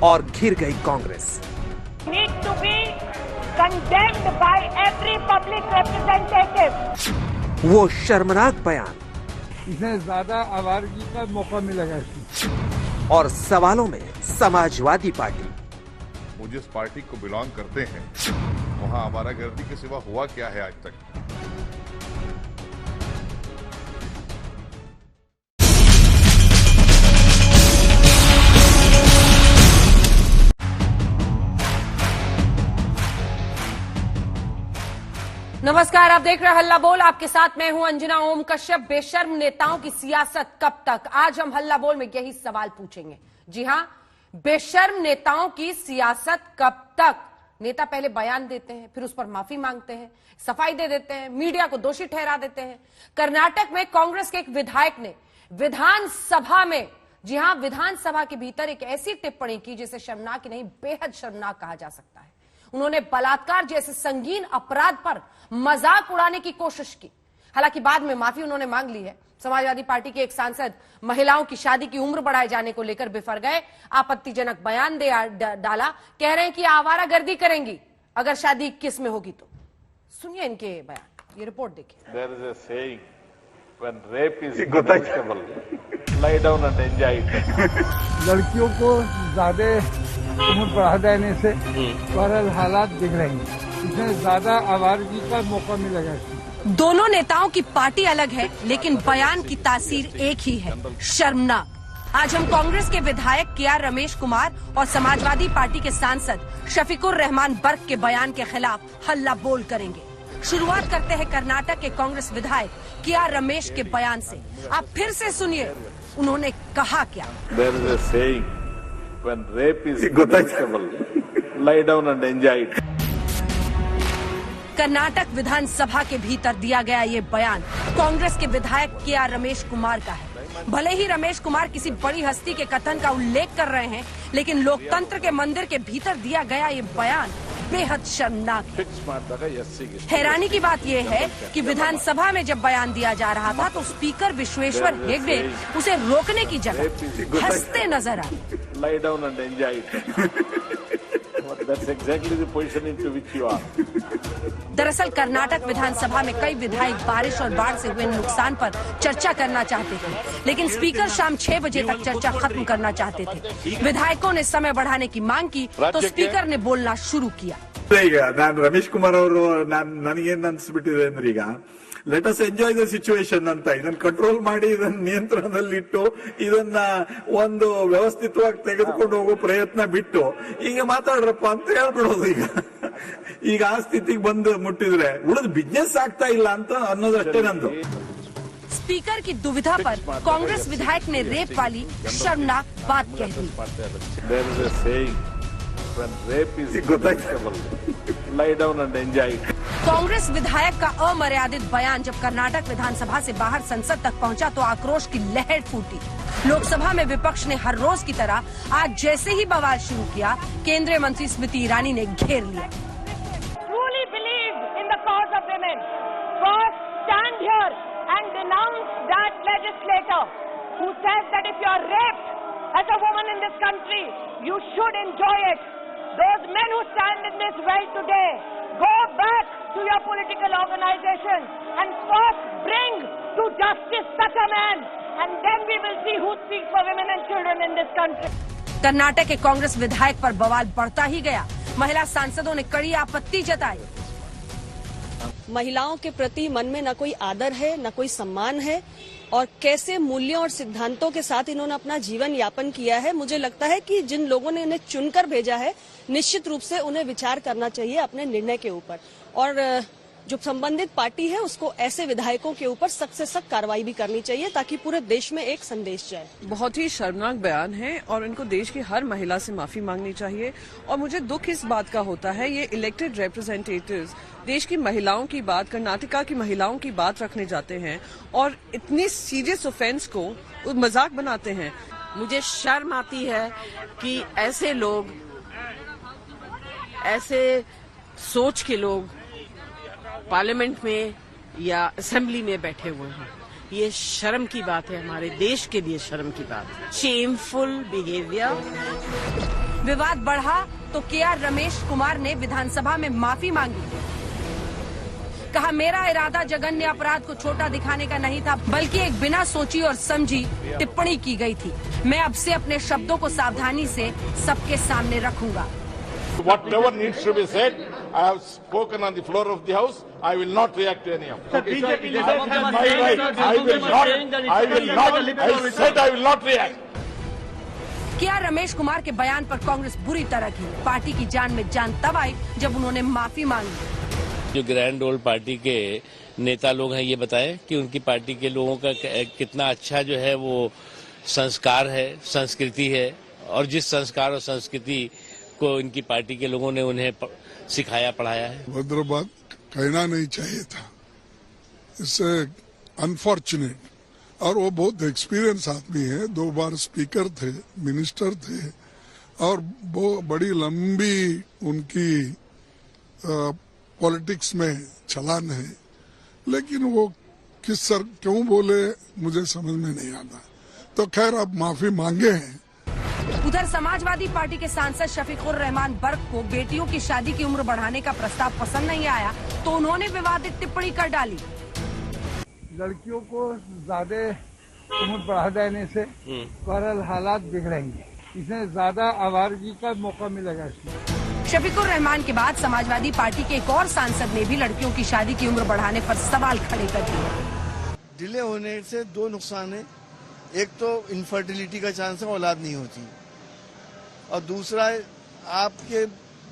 और घिर गई Congress. Need to be condemned by every public representative. वो शर्मनाक बयान, इसमें ज्यादा आवारगी का मौका मिलेगा इसमें। और सवालों में समाजवादी पार्टी। वो जिस पार्टी को बिलोंग करते हैं वहां आवारागर्दी के सिवा हुआ क्या है आज तक? नमस्कार, आप देख रहे हैं हल्ला बोल। आपके साथ मैं हूं अंजना ओम कश्यप। बेशर्म नेताओं की सियासत कब तक? आज हम हल्ला बोल में यही सवाल पूछेंगे। जी हां, बेशर्म नेताओं की सियासत कब तक? नेता पहले बयान देते हैं, फिर उस पर माफी मांगते हैं, सफाई दे देते हैं, मीडिया को दोषी ठहरा देते हैं। कर्नाटक में कांग्रेस के एक विधायक ने विधानसभा में, जी हां, विधानसभा के भीतर एक ऐसी टिप्पणी की जिसे शर्मनाक नहीं बेहद शर्मनाक कहा जा सकता है। उन्होंने बलात्कार जैसे संगीन अपराध पर मजाक उड़ाने की कोशिश की। हालांकि बाद में माफी उन्होंने मांग ली है। समाजवादी पार्टी के एक सांसद महिलाओं की शादी की उम्र बढ़ाए जाने को लेकर बिफर गए, आपत्तिजनक बयान डाला। कह रहे हैं कि आवारागर्दी करेंगी अगर शादी 21 में होगी तो। सुनिए इनके बयान, ये रिपोर्ट देखिए। There is a saying, when rape is inevitable, lie down and enjoy it. लड़कियों को ज्यादा उम्र बढ़ा देने से बहरहाल हालात बिगड़ेंगे, इसमें ज्यादा आवारगी का मौका मिलेगा इसमें। दोनों नेताओं की पार्टी अलग है, लेकिन बयान की तासीर एक ही है, शर्मनाक। आज हम कांग्रेस के विधायक के.आर. रमेश कुमार और समाजवादी पार्टी के सांसद शफीकुर रहमान बर्क के बयान के खिलाफ हल्ला बोल करेंगे। शुरुआत करते हैं कर्नाटक के कांग्रेस विधायक के.आर. रमेश के बयान से। आप फिर से सुनिए उन्होंने कहा क्या। There is a saying, when rape is inevitable, lie down and enjoy it. Karnataka विधानसभा के भीतर दिया गया ये बयान कांग्रेस के विधायक के.आर. रमेश कुमार का है। भले ही रमेश कुमार किसी बड़ी हस्ती के कथन का उल्लेख कर रहे हैं, लेकिन लोकतंत्र के मंदिर के भीतर दिया गया ये बयान बेहद शर्मनाक है। हैरानी की बात यह है कि विधानसभा में जब बयान दिया जा रहा था तो स्पीकर विश्वेश्वर हेगड़े उसे रोकने की जगह हंसते नजर आए। Lie down and enjoy it. That's exactly the position into which you are. दरअसल कर्नाटक विधानसभा में कई विधायक बारिश और बाढ़ से हुए नुकसान पर चर्चा करना चाहते थे, लेकिन स्पीकर शाम 6 बजे तक चर्चा खत्म करना चाहते थे। विधायकों ने समय बढ़ाने की मांग की तो स्पीकर ने बोलना शुरू किया। ನಾನು ರಮೇಶ್ ಕುಮಾರ್ ಅವರು ನನಗೇನ್ ಅನ್ಸ್ಬಿಟ್ಟಿದೆ ಅಂದ್ರೆ ಈಗ let us enjoy the situation ಅಂತ ಇದನ್ನ ಕಂಟ್ರೋಲ್ ಮಾಡಿ ಇದನ್ನ ನಿಯಂತ್ರಣದಲ್ಲಿಟ್ಟು ಇದನ್ನ ಒಂದು ವ್ಯವಸ್ಥಿತವಾಗಿ ತೆಗೆದುಕೊಂಡು ಹೋಗೋ ಪ್ರಯತ್ನ ಬಿಟ್ಟು ಈಗ ಮಾತಾಡ್ರಪ್ಪ ಅಂತ ಹೇಳ್ಬಿಡೋದು। ಈಗ ಆ ಸ್ಥಿತಿಗೆ ಬಂದು ಮುಟ್ಟಿದ್ರೆ ಉಳಿದ ಬಿಸ್ನೆಸ್ ಆಗ್ತಾ ಇಲ್ಲ ಅಂತ ಅನ್ನೋದಷ್ಟೇ ನಂದು। स्पीकर की दुविधा पर कांग्रेस विधायक ने रेप वाली शर्मनाक बात कह दी। There is a saying, when rape is inevitable, lie down and enjoy it. Congress विधायक का अमर्यादित बयान जब कर्नाटक विधानसभा से बाहर संसद तक पहुंचा तो आक्रोश की लहर फूटी। लोकसभा में विपक्ष ने हर रोज की तरह आज जैसे ही बवाल शुरू किया, केंद्रीय मंत्री स्मृति ईरानी ने घेर लिया। Truly believe in the cause of women. First, stand here and denounce that legislator who says that if you are raped as a woman in this country, you should enjoy it. Those men who stand in this well today, go back to your political organization and first bring to justice such a man, and then we will see who speaks for women and children in this country. Karnataka के कांग्रेस विधायक पर बवाल बढ़ता ही गया। महिला सांसदों ने कड़ी आपत्ति जताई। महिलाओं के प्रति मन में न कोई आदर है, न कोई सम्मान है, और कैसे मूल्यों और सिद्धांतों के साथ इन्होंने अपना जीवन यापन किया है। मुझे लगता है कि जिन लोगों ने इन्हें चुनकर भेजा है, निश्चित रूप से उन्हें विचार करना चाहिए अपने निर्णय के ऊपर, और जो संबंधित पार्टी है उसको ऐसे विधायकों के ऊपर सख्त से सख्त कार्रवाई भी करनी चाहिए ताकि पूरे देश में एक संदेश जाए। बहुत ही शर्मनाक बयान है और इनको देश की हर महिला से माफी मांगनी चाहिए। और मुझे दुख इस बात का होता है, ये इलेक्टेड रिप्रेजेंटेटिव्स देश की महिलाओं की बात, कर्नाटका की महिलाओं की बात रखने जाते हैं और इतनी सीरियस ऑफेंस को मजाक बनाते हैं। मुझे शर्म आती है कि ऐसे लोग, ऐसे सोच के लोग पार्लियामेंट में या असेंबली में बैठे हुए हैं। ये शर्म की बात है, हमारे देश के लिए शर्म की बात है। Shameful behaviour. विवाद बढ़ा तो केआर रमेश कुमार ने विधानसभा में माफी मांगी। कहा, मेरा इरादा जघन्य अपराध को छोटा दिखाने का नहीं था, बल्कि एक बिना सोची और समझी टिप्पणी की गई थी। मैं अब से अपने शब्दों को सावधानी से सबके सामने रखूंगा। Whatever needs to be said, I have spoken on the floor of the House. I will not react to any of it. I said I will not react. KR Ramesh Kumar के बयान पर कांग्रेस बुरी तरह की पार्टी की जान में जान तब आई जब उन्होंने माफी मांगी। जो ग्रैंड ओल्ड पार्टी के नेता लोग हैं, ये बताएं कि उनकी पार्टी के लोगों का कितना अच्छा जो है वो संस्कार है, संस्कृति है, और जिस संस्कार और संस्कृति को इनकी पार्टी के लोगों ने उन्हें सिखाया पढ़ाया है। भद्र बात कहना नहीं चाहिए था, इससे अनफॉर्चुनेट। और वो बहुत एक्सपीरियंस आदमी है, 2 बार स्पीकर थे, मिनिस्टर थे, और वो बड़ी लंबी उनकी पॉलिटिक्स में छलान है। लेकिन वो क्यों बोले मुझे समझ में नहीं आता। तो खैर अब माफी मांगे हैं। उधर समाजवादी पार्टी के सांसद शफीकुर रहमान बर्क को बेटियों की शादी की उम्र बढ़ाने का प्रस्ताव पसंद नहीं आया, तो उन्होंने विवादित टिप्पणी कर डाली। लड़कियों को ज्यादा उम्र बढ़ा देने से बहरहाल हालात बिगड़ेंगे, इसमें ज्यादा आवारगी का मौका मिलेगा। शफीकुर रहमान के बाद समाजवादी पार्टी के एक और सांसद ने भी लड़कियों की शादी की उम्र बढ़ाने पर सवाल खड़े कर दिए। डिले होने से 2 नुकसान है। एक तो इनफर्टिलिटी का चांस है, औलाद नहीं होती, और दूसरा आपके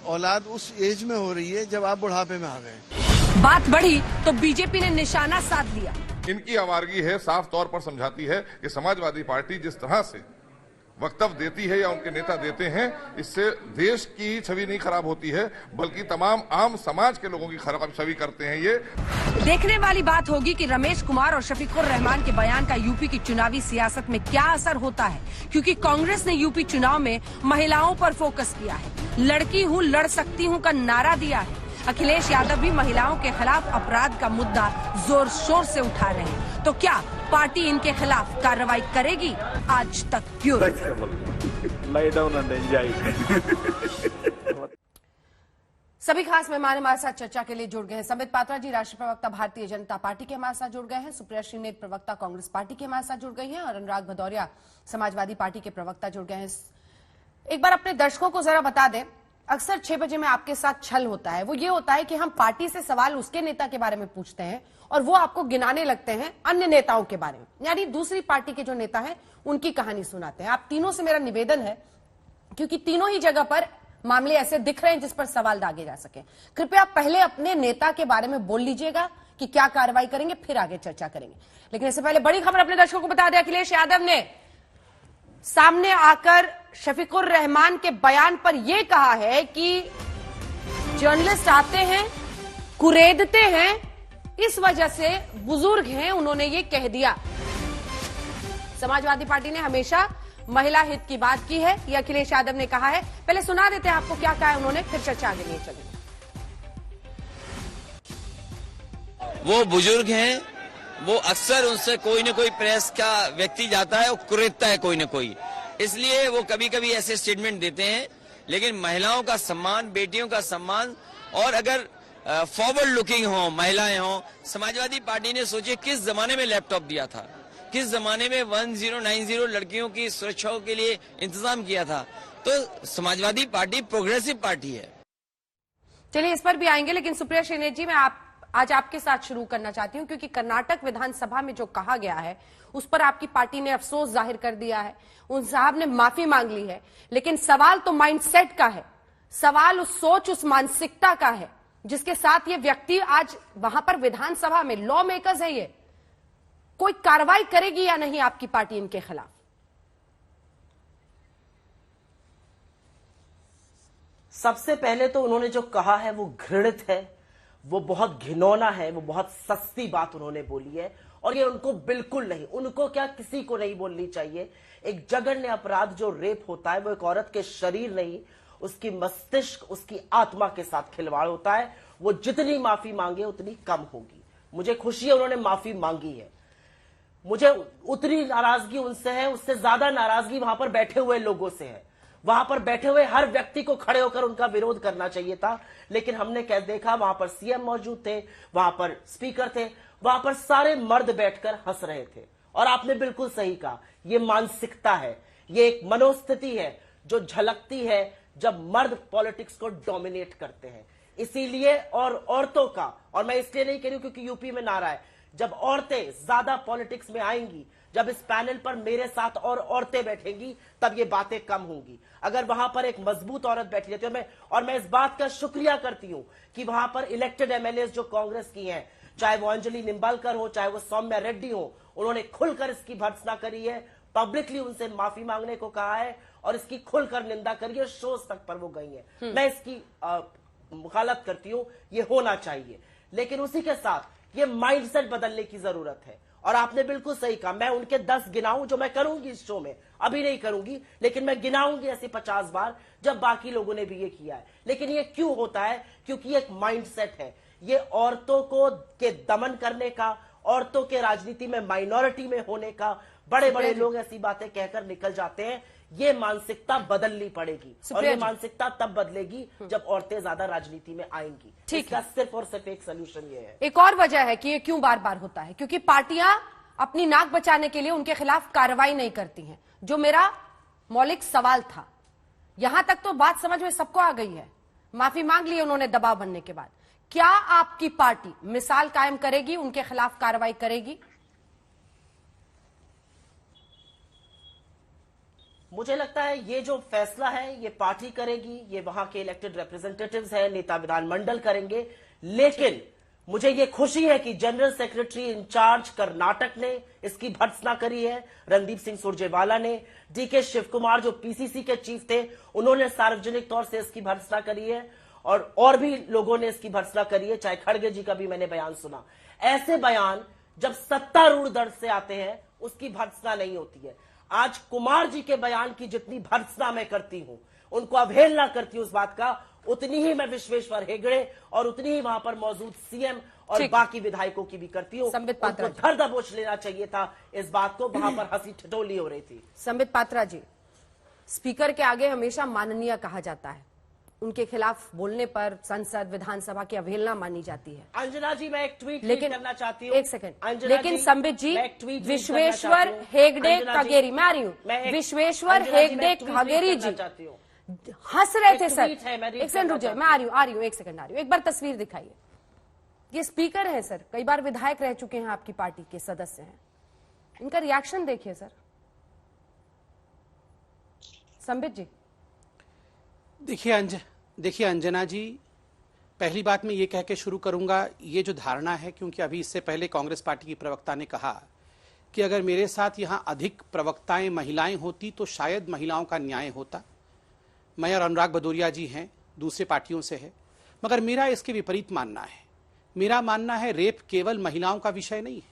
औलाद उस एज में हो रही है जब आप बुढ़ापे में आ गए। बात बढ़ी तो बीजेपी ने निशाना साध लिया। इनकी आवारगी है, साफ तौर पर समझाती है कि समाजवादी पार्टी जिस तरह से वक्तव्य देती है या उनके नेता देते हैं, इससे देश की छवि नहीं खराब होती है, बल्कि तमाम आम समाज के लोगों की खराब छवि करते हैं। ये देखने वाली बात होगी कि रमेश कुमार और शफीकुर रहमान के बयान का यूपी की चुनावी सियासत में क्या असर होता है, क्योंकि कांग्रेस ने यूपी चुनाव में महिलाओं पर फोकस किया है। लड़की हूँ, लड़ सकती हूँ का नारा दिया है। अखिलेश यादव भी महिलाओं के खिलाफ अपराध का मुद्दा जोर शोर से उठा रहे हैं। तो क्या पार्टी इनके खिलाफ कार्रवाई करेगी? आज तक ब्यूरो। सभी खास मेहमान हमारे साथ चर्चा के लिए जुड़ गए हैं। संबित पात्रा जी, राष्ट्रीय प्रवक्ता भारतीय जनता पार्टी के हमारे साथ जुड़ गए हैं। सुप्रिया श्रीनेत, प्रवक्ता कांग्रेस पार्टी के हमारे साथ जुड़ गई हैं, और अनुराग भदौरिया, समाजवादी पार्टी के प्रवक्ता जुड़ गए हैं। एक बार अपने दर्शकों को जरा बता दें, अक्सर 6 बजे में आपके साथ छल होता है, वो ये होता है कि हम पार्टी से सवाल उसके नेता के बारे में पूछते हैं और वो आपको गिनाने लगते हैं अन्य नेताओं के बारे में, यानी दूसरी पार्टी के जो नेता हैं उनकी कहानी सुनाते हैं। आप तीनों से मेरा निवेदन है, क्योंकि तीनों ही जगह पर मामले ऐसे दिख रहे हैं जिस पर सवाल दागे जा सके, कृपया पहले अपने नेता के बारे में बोल लीजिएगा कि क्या कार्रवाई करेंगे, फिर आगे चर्चा करेंगे। लेकिन इससे पहले बड़ी खबर अपने दर्शकों को बता दें, अखिलेश यादव ने सामने आकर शफीकुर रहमान के बयान पर यह कहा है कि जर्नलिस्ट आते हैं, कुरेदते हैं, इस वजह से बुजुर्ग हैं, उन्होंने ये कह दिया। समाजवादी पार्टी ने हमेशा महिला हित की बात की है, ये अखिलेश यादव ने कहा है। पहले सुना देते हैं आपको क्या कहा है उन्होंने, फिर चर्चा आगे लिए चलेगी। वो बुजुर्ग हैं, वो अक्सर उनसे कोई न कोई प्रेस का व्यक्ति जाता है और कुरेदता है कोई न कोई, इसलिए वो कभी कभी ऐसे स्टेटमेंट देते हैं। लेकिन महिलाओं का सम्मान, बेटियों का सम्मान, और अगर फॉरवर्ड लुकिंग हो, महिलाएं हो, समाजवादी पार्टी ने सोचे किस जमाने में लैपटॉप दिया था, किस जमाने में 1090 लड़कियों की सुरक्षा के लिए इंतजाम किया था। तो समाजवादी पार्टी प्रोग्रेसिव पार्टी है। चलिए इस पर भी आएंगे, लेकिन सुप्रिया श्रीनेत जी, मैं आज आपके साथ शुरू करना चाहती हूं, क्योंकि कर्नाटक विधानसभा में जो कहा गया है उस पर आपकी पार्टी ने अफसोस जाहिर कर दिया है, उन साहब ने माफी मांग ली है। लेकिन सवाल तो माइंडसेट का है, सवाल उस सोच, उस मानसिकता का है जिसके साथ ये व्यक्ति आज वहां पर विधानसभा में, लॉ मेकर्स है ये, कोई कार्रवाई करेगी या नहीं आपकी पार्टी इनके खिलाफ? सबसे पहले तो उन्होंने जो कहा है वो घृणित है, वो बहुत घिनौना है, वो बहुत सस्ती बात उन्होंने बोली है, और ये उनको बिल्कुल नहीं, उनको क्या किसी को नहीं बोलनी चाहिए। एक जघन्य अपराध जो रेप होता है वो एक औरत के शरीर नहीं, उसकी मस्तिष्क, उसकी आत्मा के साथ खिलवाड़ होता है। वो जितनी माफी मांगे उतनी कम होगी। मुझे खुशी है उन्होंने माफी मांगी है। मुझे उतनी नाराजगी उनसे है, उससे ज्यादा नाराजगी वहां पर बैठे हुए लोगों से है। वहां पर बैठे हुए हर व्यक्ति को खड़े होकर उनका विरोध करना चाहिए था, लेकिन हमने क्या देखा, वहां पर सीएम मौजूद थे, वहां पर स्पीकर थे, वहां पर सारे मर्द बैठकर हंस रहे थे। और आपने बिल्कुल सही कहा, ये मानसिकता है, ये एक मनोस्थिति है जो झलकती है जब मर्द पॉलिटिक्स को डोमिनेट करते हैं। इसीलिए और औरतों का, और मैं इसलिए नहीं कह रही हूं क्योंकि यूपी में नारा है, जब औरतें ज्यादा पॉलिटिक्स में आएंगी, जब इस पैनल पर मेरे साथ और औरतें बैठेंगी, तब ये बातें कम होंगी। अगर वहां पर एक मजबूत औरत बैठी रहती है, और मैं इस बात का शुक्रिया करती हूं कि वहां पर इलेक्टेड एमएलए जो कांग्रेस की हैं, चाहे वो अंजलि निंबालकर हो, चाहे वो सौम्या रेड्डी हो, उन्होंने खुलकर इसकी भर्त्सना करी है, पब्लिकली उनसे माफी मांगने को कहा है और इसकी खुलकर निंदा करी है, शोज तक पर वो गई है। मैं इसकी मुखालत करती हूं, ये होना चाहिए, लेकिन उसी के साथ ये माइंडसेट बदलने की जरूरत है। और आपने बिल्कुल सही कहा, मैं उनके 10 गिनाऊं जो मैं करूंगी इस शो में, अभी नहीं करूंगी, लेकिन मैं गिनाऊंगी ऐसे 50 बार जब बाकी लोगों ने भी ये किया है। लेकिन ये क्यों होता है? क्योंकि ये एक माइंडसेट है, ये औरतों को के दमन करने का, औरतों के राजनीति में माइनॉरिटी में होने का। बड़े बड़े लोग ऐसी बातें कहकर निकल जाते हैं, ये मानसिकता बदलनी पड़ेगी, और ये मानसिकता तब बदलेगी जब औरतें ज्यादा राजनीति में आएंगी। ठीक है, सिर्फ और सिर्फ एक सोल्यूशन ये है। एक और वजह है कि ये क्यों बार बार होता है, क्योंकि पार्टियां अपनी नाक बचाने के लिए उनके खिलाफ कार्रवाई नहीं करती हैं, जो मेरा मौलिक सवाल था। यहां तक तो बात समझ में सबको आ गई है, माफी मांग ली उन्होंने दबाव बनने के बाद। क्या आपकी पार्टी मिसाल कायम करेगी, उनके खिलाफ कार्रवाई करेगी? मुझे लगता है ये जो फैसला है ये पार्टी करेगी, ये वहां के इलेक्टेड रिप्रेजेंटेटिव्स हैं, नेता विधानमंडल करेंगे। लेकिन मुझे ये खुशी है कि जनरल सेक्रेटरी इंचार्ज कर्नाटक ने इसकी भर्त्सना करी है, रणदीप सिंह सुरजेवाला ने, डीके शिव कुमार जो पीसीसी के चीफ थे, उन्होंने सार्वजनिक तौर से इसकी भर्त्सना करी है, और भी लोगों ने इसकी भर्त्सना करी है, चाहे खड़गे जी का भी मैंने बयान सुना। ऐसे बयान जब सत्तारूढ़ दल से आते हैं उसकी भर्त्सना नहीं होती है। आज कुमार जी के बयान की जितनी भर्त्सना मैं करती हूं, उनको अवहेलना करती हूं उस बात का, उतनी ही मैं विश्वेश्वर हेगड़े और उतनी ही वहां पर मौजूद सीएम और बाकी विधायकों की भी करती हूं। उनको धर दबोच लेना चाहिए था इस बात को, वहां पर हंसी ठिठोली हो रही थी। संबित पात्रा जी, स्पीकर के आगे हमेशा माननीय कहा जाता है, उनके खिलाफ बोलने पर संसद विधानसभा की अवहेलना मानी जाती है। अंजना जी, मैं एक ट्वीट करना चाहती हूँ। एक सेकंड, लेकिन संबित जी, विश्वेश्वर हेगड़े खगेरी, मैं आ रही हूँ, विश्वेश्वर हेगड़े खगेरी जी हंस रहे थे सर। एक सेकंड रुक जाए, मैं आ रही हूँ, एक सेकंड आ रही हूँ। एक बार तस्वीर दिखाइए, ये स्पीकर है सर, कई बार विधायक रह चुके हैं, आपकी पार्टी के सदस्य हैं, इनका रिएक्शन देखिए सर। संबित जी, देखिए अंजना जी, पहली बात मैं ये कह के शुरू करूंगा, ये जो धारणा है, क्योंकि अभी इससे पहले कांग्रेस पार्टी की प्रवक्ता ने कहा कि अगर मेरे साथ यहां अधिक प्रवक्ताएं महिलाएं होती तो शायद महिलाओं का न्याय होता। मैं और अनुराग भदौरिया जी हैं, दूसरे पार्टियों से है, मगर मेरा इसके विपरीत मानना है। मेरा मानना है रेप केवल महिलाओं का विषय नहीं है,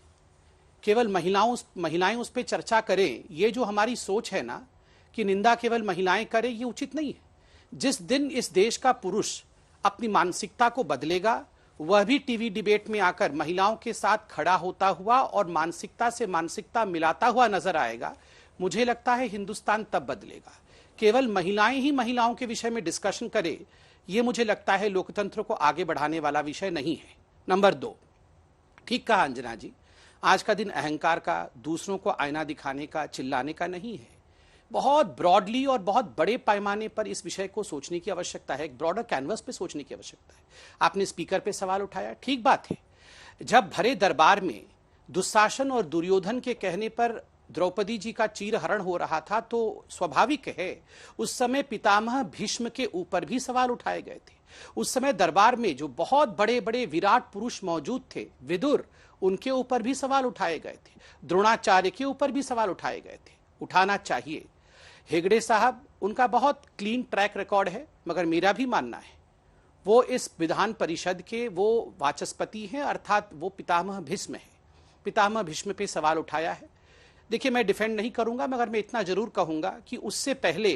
केवल महिलाएं उस पर चर्चा करें, ये जो हमारी सोच है ना कि निंदा केवल महिलाएं करें, ये उचित नहीं है। जिस दिन इस देश का पुरुष अपनी मानसिकता को बदलेगा, वह भी टीवी डिबेट में आकर महिलाओं के साथ खड़ा होता हुआ और मानसिकता से मानसिकता मिलाता हुआ नजर आएगा, मुझे लगता है हिंदुस्तान तब बदलेगा। केवल महिलाएं ही महिलाओं के विषय में डिस्कशन करे, ये मुझे लगता है लोकतंत्र को आगे बढ़ाने वाला विषय नहीं है। नंबर 2, ठीक कहा अंजना जी, आज का दिन अहंकार का, दूसरों को आईना दिखाने का, चिल्लाने का नहीं है। बहुत ब्रॉडली और बहुत बड़े पैमाने पर इस विषय को सोचने की आवश्यकता है, एक ब्रॉडर कैनवस पे सोचने की आवश्यकता है। आपने स्पीकर पे सवाल उठाया, ठीक बात है। जब भरे दरबार में दुशासन और दुर्योधन के कहने पर द्रौपदी जी का चीरहरण हो रहा था, तो स्वाभाविक है उस समय पितामह भीष्म के ऊपर भी सवाल उठाए गए थे। उस समय दरबार में जो बहुत बड़े बड़े विराट पुरुष मौजूद थे, विदुर, उनके ऊपर भी सवाल उठाए गए थे, द्रोणाचार्य के ऊपर भी सवाल उठाए गए थे। उठाना चाहिए। हेगड़े साहब, उनका बहुत क्लीन ट्रैक रिकॉर्ड है, मगर मेरा भी मानना है वो इस विधान परिषद के वो वाचस्पति हैं, अर्थात वो पितामह भीष्म है। पितामह भीष्म पे सवाल उठाया है। देखिए, मैं डिफेंड नहीं करूंगा, मगर मैं इतना जरूर कहूंगा कि उससे पहले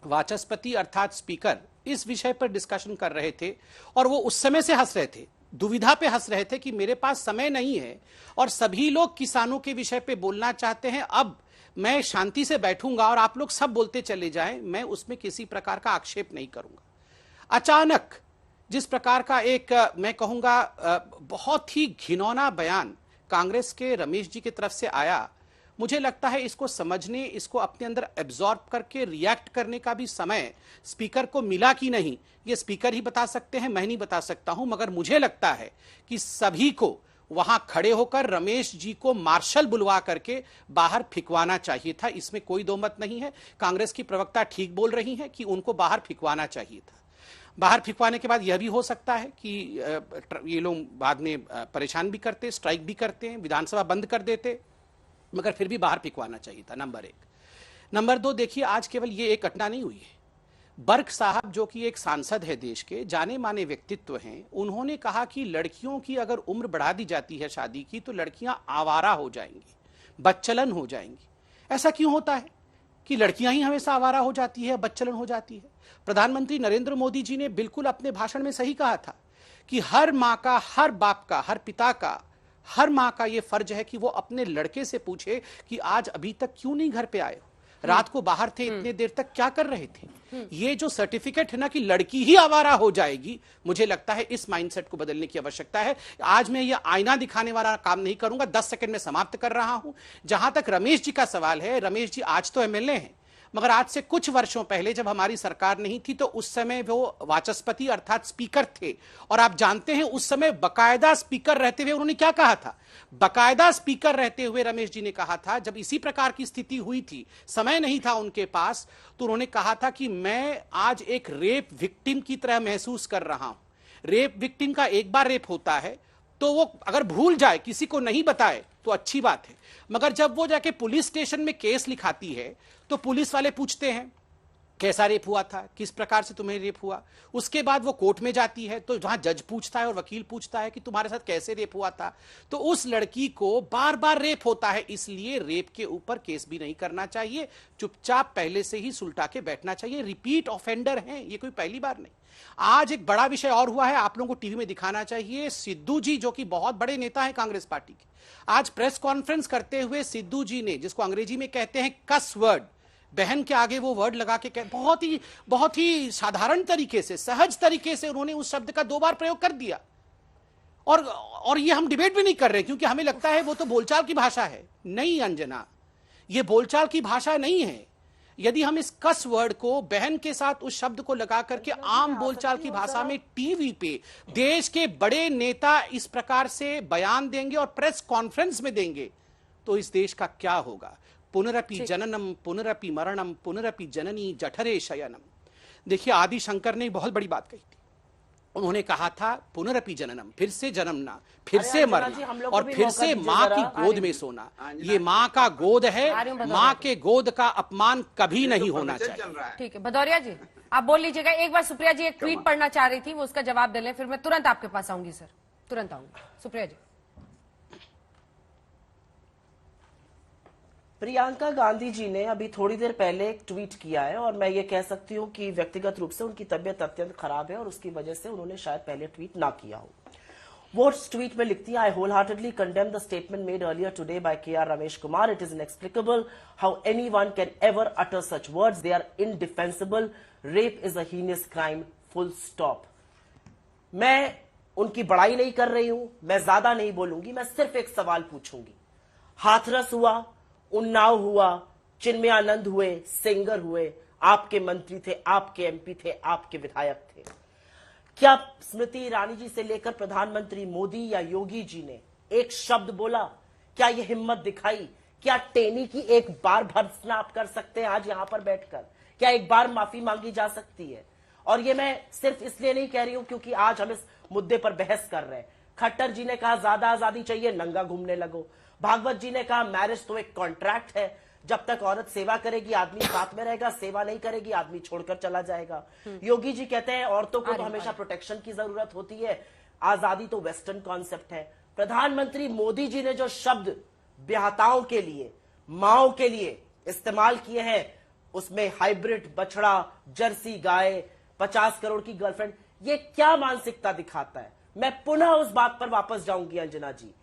वाचस्पति अर्थात स्पीकर इस विषय पर डिस्कशन कर रहे थे और वो उस समय से हंस रहे थे, दुविधा पे हंस रहे थे कि मेरे पास समय नहीं है और सभी लोग किसानों के विषय पे बोलना चाहते हैं। अब मैं शांति से बैठूंगा और आप लोग सब बोलते चले जाएं, मैं उसमें किसी प्रकार का आक्षेप नहीं करूंगा। अचानक जिस प्रकार का एक मैं कहूंगा बहुत ही घिनौना बयान कांग्रेस के रमेश जी की तरफ से आया, मुझे लगता है इसको समझने, इसको अपने अंदर एब्जॉर्ब करके रिएक्ट करने का भी समय स्पीकर को मिला कि नहीं, ये स्पीकर ही बता सकते हैं, मैं नहीं बता सकता हूं। मगर मुझे लगता है कि सभी को वहां खड़े होकर रमेश जी को मार्शल बुलवा करके बाहर फिकवाना चाहिए था, इसमें कोई दो मत नहीं है। कांग्रेस की प्रवक्ता ठीक बोल रही हैं कि उनको बाहर फिकवाना चाहिए था। बाहर फिकवाने के बाद यह भी हो सकता है कि ये लोग बाद में परेशान भी करते, स्ट्राइक भी करते हैं, विधानसभा बंद कर देते, मगर फिर भी बाहर फिकवाना चाहिए था, नंबर 1। नंबर 2, देखिए आज केवल ये एक घटना नहीं हुई है। बर्क साहब जो कि एक सांसद है, देश के जाने माने व्यक्तित्व हैं, उन्होंने कहा कि लड़कियों की अगर उम्र बढ़ा दी जाती है शादी की तो लड़कियां आवारा हो जाएंगी, बच्चलन हो जाएंगी। ऐसा क्यों होता है कि लड़कियां ही हमेशा आवारा हो जाती है, बच्चलन हो जाती है? प्रधानमंत्री नरेंद्र मोदी जी ने बिल्कुल अपने भाषण में सही कहा था कि हर माँ का, हर बाप का, हर पिता का, हर माँ का यह फर्ज है कि वो अपने लड़के से पूछे कि आज अभी तक क्यों नहीं घर पे आए हो, रात को बाहर थे, इतने देर तक क्या कर रहे थे। ये जो सर्टिफिकेट है ना कि लड़की ही आवारा हो जाएगी, मुझे लगता है इस माइंडसेट को बदलने की आवश्यकता है। आज मैं ये आईना दिखाने वाला काम नहीं करूंगा, 10 सेकंड में समाप्त कर रहा हूं। जहां तक रमेश जी का सवाल है, रमेश जी आज तो एमएलए हैं, मगर आज से कुछ वर्षों पहले जब हमारी सरकार नहीं थी तो उस समय वो वाचस्पति अर्थात स्पीकर थे, और आप जानते हैं उस समय बकायदा स्पीकर रहते हुए उन्होंने क्या कहा था। बकायदा स्पीकर रहते हुए रमेश जी ने कहा था, जब इसी प्रकार की स्थिति हुई थी, समय नहीं था उनके पास, तो उन्होंने कहा था कि मैं आज एक रेप विक्टिम की तरह महसूस कर रहा हूं। रेप विक्टिम का एक बार रेप होता है तो वो अगर भूल जाए, किसी को नहीं बताए तो अच्छी बात है, मगर जब वो जाके पुलिस स्टेशन में केस लिखाती है तो पुलिस वाले पूछते हैं कैसा रेप हुआ था, किस प्रकार से तुम्हें रेप हुआ। उसके बाद वो कोर्ट में जाती है तो जहां जज पूछता है और वकील पूछता है कि तुम्हारे साथ कैसे रेप हुआ था, तो उस लड़की को बार बार रेप होता है। इसलिए रेप के ऊपर केस भी नहीं करना चाहिए, चुपचाप पहले से ही सुलटा के बैठना चाहिए। रिपीट ऑफेंडर हैं, ये कोई पहली बार नहीं। आज एक बड़ा विषय और हुआ है, आप लोगों को टीवी में दिखाना चाहिए। सिद्धू जी जो कि बहुत बड़े नेता हैं कांग्रेस पार्टी के, आज प्रेस कॉन्फ्रेंस करते हुए सिद्धू जी ने, जिसको अंग्रेजी में कहते हैं कस वर्ड, बहन के आगे वो वर्ड लगा के बहुत ही साधारण तरीके से, सहज तरीके से उन्होंने उस शब्द का 2 बार प्रयोग कर दिया। और ये हम डिबेट भी नहीं कर रहे क्योंकि हमें लगता है वो तो बोलचाल की भाषा है। नहीं अंजना, ये बोलचाल की भाषा नहीं है। यदि हम इस कस वर्ड को बहन के साथ उस शब्द को लगा करके आम बोलचाल की भाषा में टीवी पे देश के बड़े नेता इस प्रकार से बयान देंगे और प्रेस कॉन्फ्रेंस में देंगे तो इस देश का क्या होगा। पुनरपि जननम पुनरपि मरणम पुनरपि जननी जठरे शयनम। देखिए आदि शंकर ने बहुत बड़ी बात कही थी, उन्होंने कहा था पुनरपि जननम, फिर से जन्मना, फिर से मरना और फिर से माँ की गोद में सोना। ये माँ का गोद है, माँ के गोद का अपमान कभी नहीं होना चाहिए। ठीक है भदौरिया जी, आप बोल लीजिएगा। एक बार सुप्रिया जी एक ट्वीट पढ़ना चाह रही थी, वो उसका जवाब दे लें, फिर मैं तुरंत आपके पास आऊंगी सर, तुरंत आऊंगी। सुप्रिया जी। प्रियंका गांधी जी ने अभी थोड़ी देर पहले एक ट्वीट किया है और मैं ये कह सकती हूँ कि व्यक्तिगत रूप से उनकी तबीयत अत्यंत खराब है और उसकी वजह से उन्होंने शायद पहले ट्वीट ना किया हो। वो ट्वीट में लिखती है, I wholeheartedly condemn the statement made earlier today by KR Ramesh Kumar. It is inexplicable how anyone can ever utter such words. They are indefensible. Rape is a heinous crime, full stop. मैं उनकी बड़ाई नहीं कर रही हूं, मैं ज्यादा नहीं बोलूंगी, मैं सिर्फ एक सवाल पूछूंगी। हाथरस हुआ, उन्नाव हुआ, चिन्मयानंद हुए, सेंगर हुए, आपके मंत्री थे, आपके MP थे, आपके विधायक थे। क्या स्मृति ईरानी जी से लेकर प्रधानमंत्री मोदी या योगी जी ने एक शब्द बोला? क्या यह हिम्मत दिखाई? क्या टेनी की एक बार भर्त्सना आप कर सकते हैं आज यहां पर बैठकर? क्या एक बार माफी मांगी जा सकती है? और ये मैं सिर्फ इसलिए नहीं कह रही हूं क्योंकि आज हम इस मुद्दे पर बहस कर रहे हैं। खट्टर जी ने कहा ज्यादा आजादी चाहिए, नंगा घूमने लगो। भागवत जी ने कहा मैरिज तो एक कॉन्ट्रैक्ट है, जब तक औरत सेवा करेगी आदमी साथ में रहेगा, सेवा नहीं करेगी आदमी छोड़कर चला जाएगा। योगी जी कहते हैं औरतों को तो हमेशा प्रोटेक्शन की जरूरत होती है, आजादी तो वेस्टर्न कॉन्सेप्ट है। प्रधानमंत्री मोदी जी ने जो शब्द ब्याहताओं के लिए, माओ के लिए इस्तेमाल किए हैं, उसमें हाइब्रिड बछड़ा, जर्सी गाय, 50 करोड़ की गर्लफ्रेंड, ये क्या मानसिकता दिखाता है? मैं पुनः उस बात पर वापस जाऊंगी अंजना जी।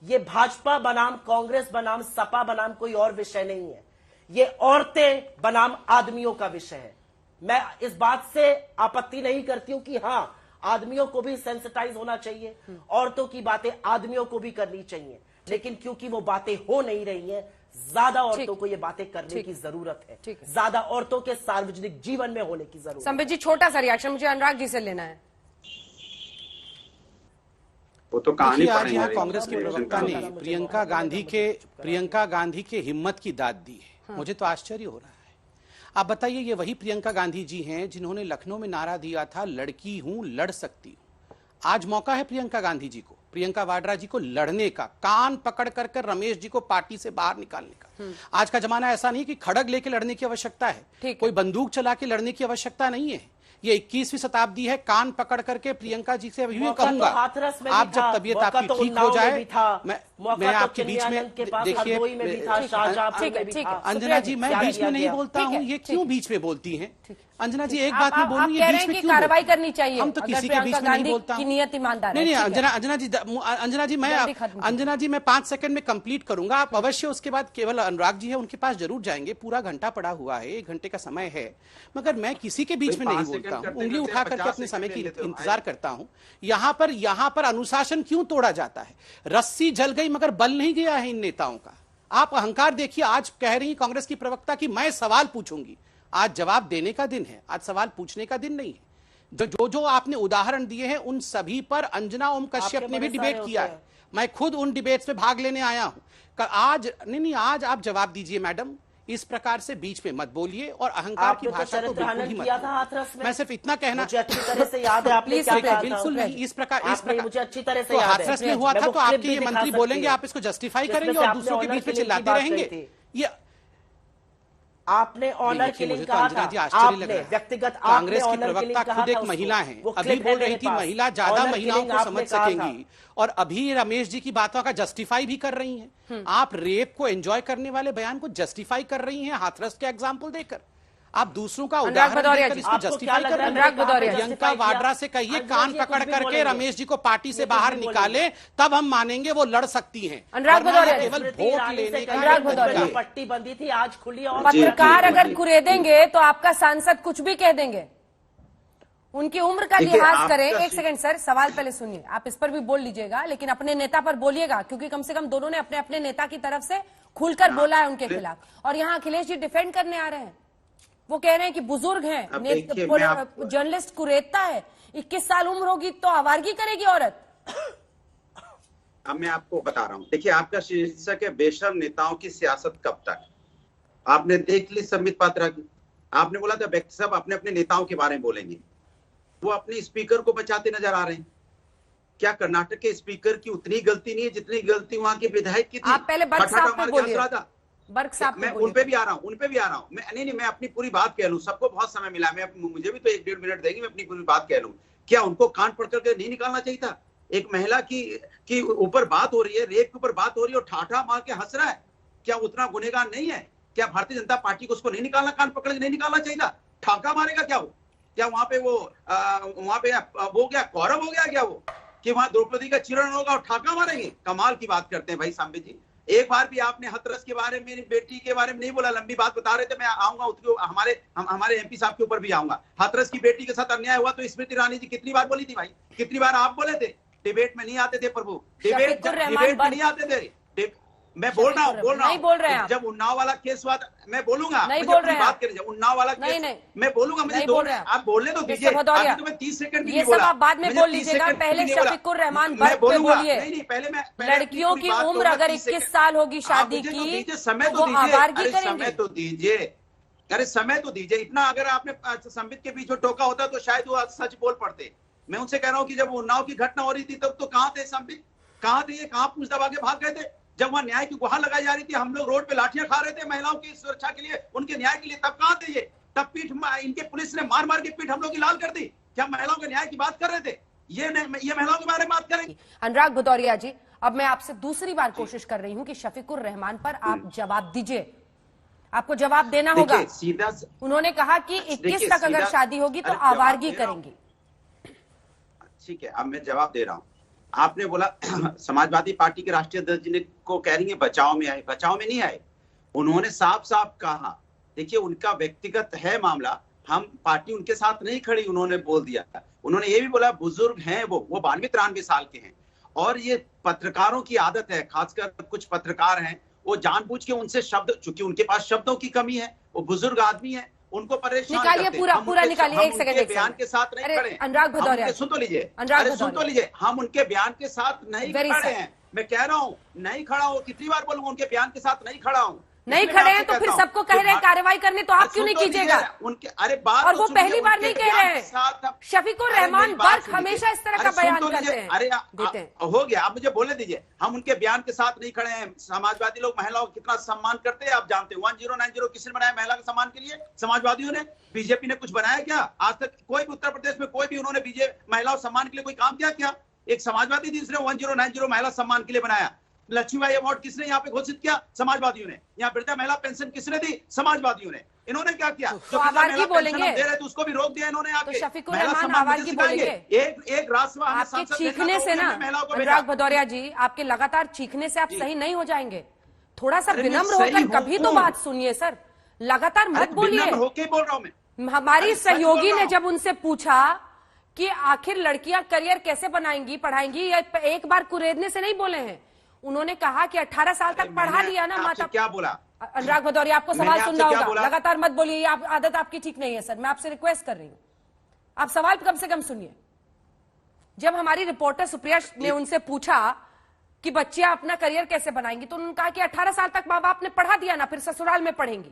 ये भाजपा बनाम कांग्रेस बनाम सपा बनाम कोई और विषय नहीं है। ये औरतें बनाम आदमियों का विषय है। मैं इस बात से आपत्ति नहीं करती हूं कि हां, आदमियों को भी सेंसिटाइज होना चाहिए, औरतों की बातें आदमियों को भी करनी चाहिए, लेकिन क्योंकि वो बातें हो नहीं रही हैं, ज्यादा औरतों को ये बातें करने की जरूरत है, ज्यादा औरतों के सार्वजनिक जीवन में होने की जरूरत है। संबित जी, छोटा सा रिएक्शन मुझे अनुराग जी से लेना है। वो तो कहानी आज यहाँ कांग्रेस के प्रवक्ता ने प्रियंका गांधी के हिम्मत की दाद दी है। मुझे तो आश्चर्य हो रहा है। आप बताइए, ये वही प्रियंका गांधी जी हैं जिन्होंने लखनऊ में नारा दिया था, लड़की हूं लड़ सकती हूं। आज मौका है प्रियंका गांधी जी को, प्रियंका वाड्रा जी को लड़ने का, कान पकड़ कर रमेश जी को पार्टी से बाहर निकालने का। आज का जमाना ऐसा नहीं कि खड़ग लेके लड़ने की आवश्यकता है, कोई बंदूक चला के लड़ने की आवश्यकता नहीं है। ये 21वीं शताब्दी है। कान पकड़ करके प्रियंका जी से अभी भी कहूंगा, आप जब तबियत आपकी ठीक हो जाए, मैं आपके बीच में देखिए, अंजना जी मैं बीच में नहीं बोलता हूँ, ये क्यों बीच में बोलती हैं? अंजना जी एक बात मैं बोलूँ, ये बीच में क्यों कार्रवाई करनी चाहिए? हम तो किसी के बीच में नहीं बोलता हूँ। नियत ईमानदार नहीं, अंजना जी मैं 5 सेकंड में कंप्लीट करूंगा। आप अवश्य उसके बाद केवल अनुराग जी है उनके पास जरूर जाएंगे। पूरा घंटा पड़ा हुआ है, 1 घंटे का समय है, मगर मैं किसी के बीच में नहीं बोलता हूँ। उंगली उठा करके अपने समय की इंतजार करता हूँ। यहाँ पर अनुशासन क्यों तोड़ा जाता है? रस्सी जल गई मगर बल नहीं गया है इन नेताओं का। आप अहंकार देखिए। आज कह रही कांग्रेस की प्रवक्ता कि मैं सवाल पूछूंगी। आज जवाब देने का दिन है, आज सवाल पूछने का दिन नहीं है। जो आपने उदाहरण दिए हैं उन सभी पर अंजना ओम कश्यप ने भी डिबेट किया है। मैं खुद उन डिबेट्स में भाग लेने आया हूं। आज आज आप जवाब दीजिए मैडम। इस प्रकार से बीच में मत बोलिए और अहंकार की भाषा तो बिल्कुल ही मत। मैं सिर्फ इतना कहना, मुझे अच्छी तरह से याद है आपने क्या कहा था। बिल्कुल नहीं इस प्रकार मुझे अच्छी तरह से याद है। हाथरस में हुआ था तो आपके ये मंत्री बोलेंगे, आप इसको जस्टिफाई करेंगे और दूसरों के बीच में चिल्लाते रहेंगे। ये आपने ऑनर किलिंग कहा था, आपने व्यक्तिगत कांग्रेस की प्रवक्ता खुद एक महिला है, अभी बोल रही थी महिला ज्यादा महिलाओं को समझ सकेंगी, और अभी रमेश जी की बातों का जस्टिफाई भी कर रही हैं। आप रेप को एंजॉय करने वाले बयान को जस्टिफाई कर रही हैं हाथरस के एग्जाम्पल देकर। आप दूसरों का उदाहरण देकर इसको जस्टिफाई कर रहे हैं। प्रियंका वाड्रा से कहिए कान पकड़ करके रमेश जी को पार्टी से बाहर निकाले, तब हम मानेंगे वो लड़ सकती हैं। केवल वोट लेने का पट्टी बंदी थी, आज खुली। और पत्रकार अगर कुरेदेंगे तो आपका सांसद कुछ भी कह देंगे। उनकी उम्र का लिहाज करें। एक सेकंड सर, सवाल पहले सुनिए। आप इस पर भी बोल लीजिएगा, लेकिन अपने नेता पर बोलिएगा, क्योंकि कम से कम दोनों ने अपने अपने नेता की तरफ से खुलकर बोला है उनके खिलाफ। और यहाँ अखिलेश जी डिफेंड करने आ रहे हैं। वो कह रहे हैं कि बुजुर्ग हैं, जर्नलिस्ट कुरेदता है, 21 साल उम्र होगी तो आवारगी करेगी औरत। अब मैं आपको बता रहा हूँ। देखिए, आपका शीर्षक है बेशर्म नेताओं की सियासत कब तक। आपने देख ली संबित पात्रा की, आपने बोला था व्यक्ति सब अपने अपने नेताओं के बारे में बोलेंगे। वो अपने स्पीकर को बचाते नजर आ रहे हैं। क्या कर्नाटक के स्पीकर की उतनी गलती नहीं है जितनी गलती वहां के विधायक की थी? आप पहले बर्ग साहब पे बोलिए। मैं उन पे भी आ रहा हूँ, मैं अपनी पूरी बात कह लूं। सबको बहुत समय मिला, मुझे भी तो 1-1.5 मिनट देंगे, मैं अपनी पूरी बात कह लूं। क्या उनको कान पकड़ करके नहीं निकालना चाहिए था? एक महिला की ऊपर बात हो रही है, रेप के ऊपर बात हो रही है और ठाठा मार के हंस रहा है। क्या उतना गुनहगार नहीं है? क्या भारतीय जनता पार्टी को उसको नहीं निकालना, कान पकड़ के नहीं निकालना चाहिए था? ठाका मारेगा क्या वो? क्या वहां पे वो क्या कौरव हो गया क्या वो, कि वहां द्रौपदी का चिरण होगा और ठाका मारेंगे? कमाल की बात करते हैं भाई सांबित जी। एक बार भी आपने हाथरस के बारे में, मेरी बेटी के बारे में नहीं बोला। लंबी बात बता रहे थे, मैं आऊंगा उसके, हमारे एमपी साहब के ऊपर भी आऊंगा। हाथरस की बेटी के साथ अन्याय हुआ तो स्मृति ईरानी जी कितनी बार बोली थी भाई? कितनी बार आप बोले थे? डिबेट में नहीं आते थे प्रभु, डिबेट में नहीं आते थे। मैं बोल रहा हूँ जब उन्नाव वाला केस हुआ मैं बोलूंगा, नहीं बोल रहे बात करें। जब उन्नाव वाला केस मैं बोलूंगा, मुझे आप बोलने तो दीजिए। अभी तो मैं 30 सेकंड ये सब आप बाद में बोल लीजिएगा। पहले शफीकुर रहमान बर्ग पे बोलिए। नहीं, पहले मैं लड़कियों की उम्र अगर 21 साल होगी शादी की, समय तो दीजिए, समय तो दीजिए, अरे समय तो दीजिए। इतना अगर आपने संबित के बीच में टोका होता तो शायद वो सच बोल पड़ते। मैं उनसे कह रहा हूँ कि जब उन्नाव की घटना हो रही थी तब तो कहाँ थे संबित? कहाँ थे? कहाँ पूछ दबा के भाग गए थे? जब वहां न्याय की गुहार लगाई जा रही थी, हम लोग रोड पे लाठियां खा रहे थे महिलाओं की सुरक्षा के लिए, उनके न्याय के लिए, तब कहां थे ये? तब पीठ इनके पुलिस ने मार मार के पीठ हम लोग की लाल कर दी। क्या महिलाओं के न्याय की बात कर रहे थे? ये महिलाओं के बारे में बात करेंगे। अनुराग भदौरिया जी, अब मैं आपसे दूसरी बार कोशिश कर रही हूं कि शफीकुर रहमान पर आप जवाब दीजिए। आपको जवाब देना होगा। सीधा उन्होंने कहा कि 21 तक अगर शादी होगी तो आवारगी करेंगी। ठीक है, अब मैं जवाब दे रहा हूं। आपने बोला समाजवादी पार्टी के राष्ट्रीय अध्यक्ष जी को कह रही है बचाव में आए। बचाव में नहीं आए, उन्होंने साफ साफ कहा, देखिए उनका व्यक्तिगत है मामला, हम पार्टी उनके साथ नहीं खड़ी, उन्होंने बोल दिया। उन्होंने ये भी बोला बुजुर्ग हैं वो 92-93 साल के हैं, और ये पत्रकारों की आदत है, खासकर कुछ पत्रकार हैं वो जानबूझ के उनसे शब्द, चूंकि उनके पास शब्दों की कमी है, वो बुजुर्ग आदमी है, उनको परेशान निकालिए पूरा निकालिए। एक सेकंड बयान के साथ नहीं खड़े। अनुराग भदौरिया सुन तो लीजिए, अरे सुन तो लीजिए, हम उनके बयान के साथ नहीं खड़े हैं। मैं कह रहा हूँ नहीं खड़ा हूँ, कितनी बार बोलूंगा, उनके बयान के साथ नहीं खड़ा हूँ। नहीं खड़े हैं तो फिर सबको कह रहे हैं कार्रवाई करने, तो आप क्यों नहीं कीजिएगा? उनके अरे बात, और वो पहली बार नहीं कह रहे हैं। शफीकुर रहमान बर्क हमेशा इस तरह का बयान करते हैं। अरे हो गया, आप मुझे बोलने दीजिए। हम उनके बयान के साथ नहीं खड़े हैं। समाजवादी लोग महिलाओं को कितना सम्मान करते हैं आप जानते हैं। 1090 किसने बनाया महिला के सम्मान के लिए? समाजवादियों ने। बीजेपी ने कुछ बनाया क्या? आज तक कोई भी उत्तर प्रदेश में कोई भी उन्होंने बीजेपी महिलाओं सम्मान के लिए कोई काम किया क्या? एक समाजवादी जिसने 1090 महिला सम्मान के लिए बनाया। लक्ष्मीबाई अवार्ड किसने यहाँ पे घोषित किया? समाजवादियों ने। यहाँ वृद्धा महिला पेंशन किसने दी? समाजवादियों ने। इन्होंने क्या किया? तो आवाज़ बोलेंगे दे रहे थे उसको भी रोक दिया इन्होंने। तो शफीकुर रहमान आवाज़ बोलेंगे। एक राष्ट्रसभा आपके चीखने से ना अनुराग भदौरिया जी, आपके लगातार चीखने से आप सही नहीं हो जाएंगे। थोड़ा सा विनम्र होकर कभी तो बात सुनिए सर, लगातार मत बोलिए। होके बोल रहा हूँ मैं। हमारी सहयोगी ने जब उनसे पूछा कि आखिर लड़कियां करियर कैसे बनाएंगी, पढ़ाएंगी, या एक बार कुरेदने से नहीं बोले हैं। उन्होंने कहा कि 18 साल तक पढ़ा लिया ना माता। क्या बोला? अनुराग भदौरिया आपको सवाल सुनना होगा, लगातार मत बोलिए, आदत आपकी ठीक नहीं है सर। मैं आपसे रिक्वेस्ट कर रही हूँ, आप सवाल कम से कम सुनिए। जब हमारी रिपोर्टर सुप्रिया ने उनसे पूछा कि बच्चियां अपना करियर कैसे बनाएंगी, तो उन्होंने कहा कि 18 साल तक माँ बाप ने पढ़ा दिया ना, फिर ससुराल में पढ़ेंगी,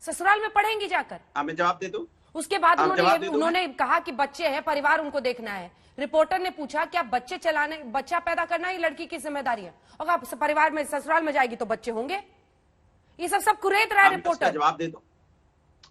ससुराल में पढ़ेंगी जाकर। मैं जवाब दे दूं? उसके बाद उन्होंने कहा कि बच्चे हैं, परिवार उनको देखना है। रिपोर्टर ने पूछा क्या बच्चा पैदा करना ही लड़की की जिम्मेदारी है, और परिवार में ससुराल में जाएगी तो बच्चे होंगे। ये सब कुरेद रहा है रिपोर्टर। जवाब दे दो।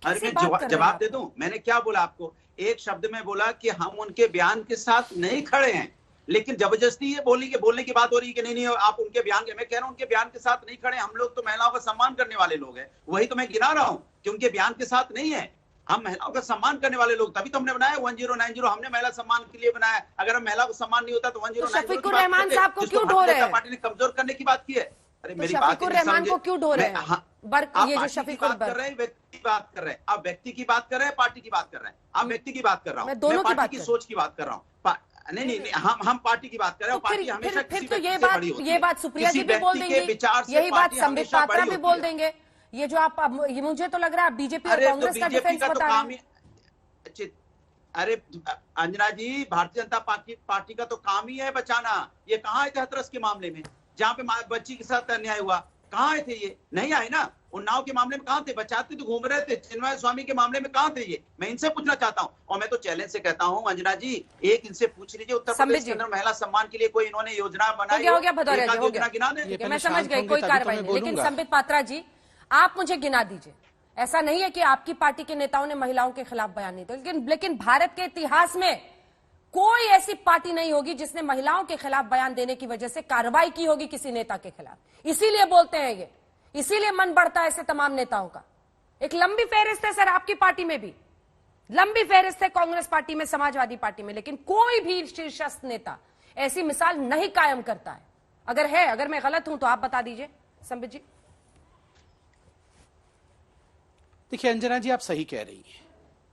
अरे मैं जवाब दे दूं? मैंने क्या बोला आपको? एक शब्द में बोला कि हम उनके बयान के साथ नहीं खड़े हैं, लेकिन जबरदस्ती ये बोलने की बात हो रही है कि नहीं आप उनके बयान के। मैं कह रहा हूं उनके बयान के साथ नहीं खड़े। हम लोग तो महिलाओं का सम्मान करने वाले लोग हैं, वही तो मैं गिना रहा हूं कि उनके बयान के साथ नहीं है। हम महिलाओं का सम्मान करने वाले लोग, तभी तो हमने बनाया 1090। हमने महिला सम्मान के लिए बनाया। अगर हम महिला को सम्मान नहीं होता तो 1090 शफीकुर रहमान साहब को क्यों ढो रहे हैं? पार्टी ने कमजोर करने की बात की है। अरे मेरी बात शफीकुर रहमान को क्यों ढो रहे हैं? ये जो शफीकुर कर रहे हैं, व्यक्ति की बात कर रहे हैं। आप व्यक्ति की बात कर रहे हैं, पार्टी की बात कर रहे हैं। आप व्यक्ति की बात कर रहा हूँ, मैं पार्टी की सोच की बात कर रहा हूँ। नहीं, हम पार्टी की बात कर रहे हैं। पार्टी हमेशा फिर तो ये बात सुप्रिया जी भी बोल देंगे, यही बात संबित पात्रा भी बोल देंगे। ये जो आप, मुझे तो लग रहा है बीजेपी और कांग्रेस का डिफेंस बता रहे हैं। अरे अंजना जी, भारतीय जनता पार्टी का तो काम ही है बचाना। ये कहाँ आए थे हाथरस के मामले में, जहाँ पे बच्ची के साथ अन्याय हुआ? कहाँ आए थे? ये नहीं आए ना। उन्नाव के मामले में कहाँ थे? बचाते तो घूम रहे थे। चिन्मय स्वामी के मामले में कहाँ थे? ये मैं इनसे पूछना चाहता हूँ, और मैं तो चैलेंज से कहता हूँ अंजना जी, एक इनसे पूछ लीजिए उत्तर प्रदेश के अंदर महिला सम्मान के लिए कोई इन्होंने योजना बनाई? हो गया भदौरिया जी, हो गया। मैं समझ गई, कोई कार्रवाई नहीं। लेकिन संबित पात्रा जी, आप मुझे गिना दीजिए। ऐसा नहीं है कि आपकी पार्टी के नेताओं ने महिलाओं के खिलाफ बयान नहीं दिया, लेकिन भारत के इतिहास में कोई ऐसी पार्टी नहीं होगी जिसने महिलाओं के खिलाफ बयान देने की वजह से कार्रवाई की होगी किसी नेता के खिलाफ। इसीलिए बोलते हैं ये, इसीलिए मन बढ़ता है ऐसे तमाम नेताओं का। एक लंबी फहरिस्त है सर, आपकी पार्टी में भी लंबी फहरिस्त है, कांग्रेस पार्टी में, समाजवादी पार्टी में, लेकिन कोई भी शीर्षस्थ नेता ऐसी मिसाल नहीं कायम करता है। अगर मैं गलत हूं तो आप बता दीजिए संबित जी। देखिए अंजना जी, आप सही कह रही हैं।